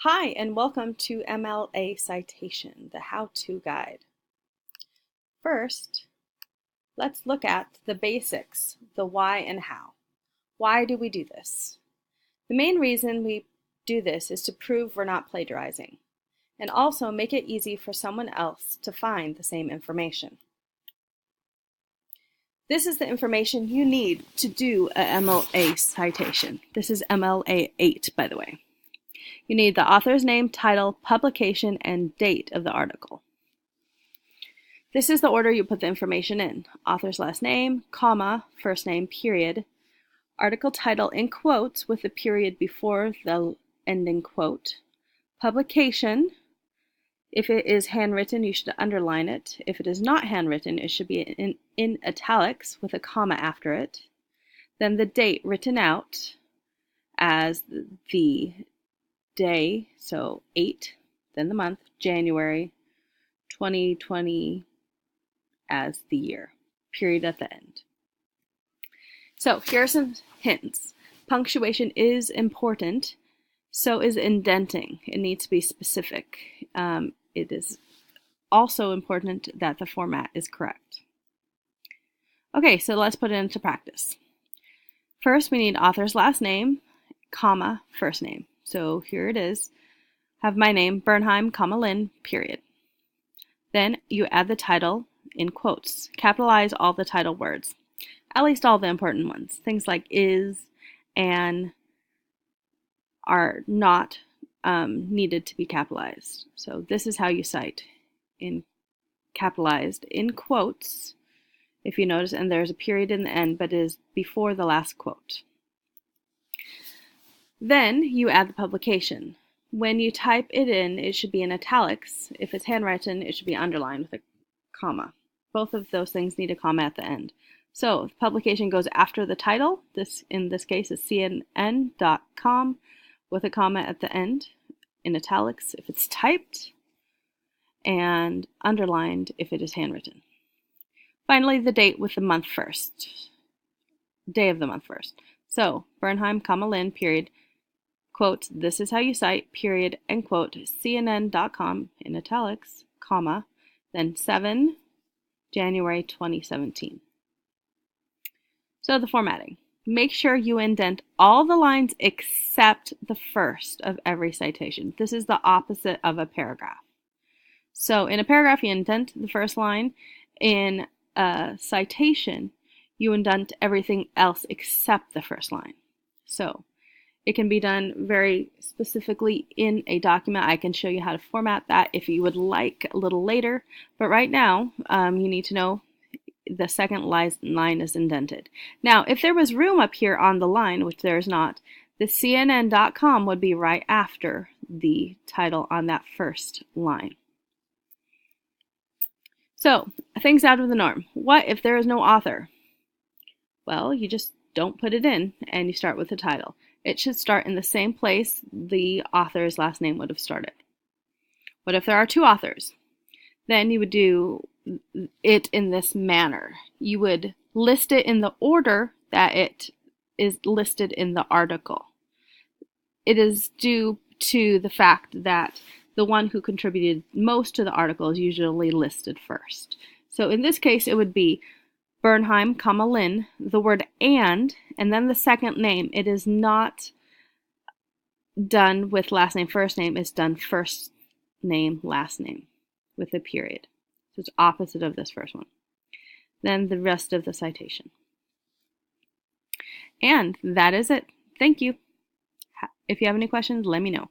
Hi, and welcome to MLA Citation, the how-to guide. First, let's look at the basics, the why and how. Why do we do this? The main reason we do this is to prove we're not plagiarizing, and also make it easy for someone else to find the same information. This is the information you need to do a MLA citation. This is MLA 8, by the way. You need the author's name, title, publication, and date of the article. This is the order you put the information in. Author's last name, comma, first name, period. Article title in quotes with the period before the ending quote. Publication. If it is handwritten, you should underline it. If it is not handwritten, it should be in italics with a comma after it. Then the date written out as the day, so 8, then the month, January 2020 as the year, period at the end. So here are some hints. Punctuation is important, so is indenting. It needs to be specific. It is also important that the format is correct. Okay, so let's put it into practice. First, we need author's last name, comma, first name. So here it is. Have my name, Bernheim, comma, Lynn, period. Then you add the title in quotes. Capitalize all the title words, at least all the important ones. Things like is and are not needed to be capitalized. So this is how you cite, in capitalized in quotes, if you notice, and there's a period in the end, but it is before the last quote. Then you add the publication. When you type it in, it should be in italics. If it's handwritten, it should be underlined with a comma. Both of those things need a comma at the end. So the publication goes after the title. This, in this case, is cnn.com with a comma at the end in italics if it's typed, and underlined if it is handwritten. Finally, the date with the month first. Day of the month first. So Bernheim, comma, Lynn, period. Quote, this is how you cite, period, end quote, cnn.com in italics, comma, then 7 January 2017. So the formatting. Make sure you indent all the lines except the first of every citation. This is the opposite of a paragraph. So in a paragraph, you indent the first line. In a citation, you indent everything else except the first line. So it can be done very specifically in a document. I can show you how to format that if you would like a little later. But right now, you need to know the second line is indented. Now, if there was room up here on the line, which there is not, the cnn.com would be right after the title on that first line. So, things out of the norm. What if there is no author? Well, you just don't put it in and you start with the title. It should start in the same place the author's last name would have started. What if there are two authors? Then you would do it in this manner. You would list it in the order that it is listed in the article. It is due to the fact that the one who contributed most to the article is usually listed first. So in this case, it would be Bernheim, comma, Lynn, the word and then the second name. It is not done with last name, first name. It's done first name, last name with a period. So it's opposite of this first one. Then the rest of the citation. And that is it. Thank you. If you have any questions, let me know.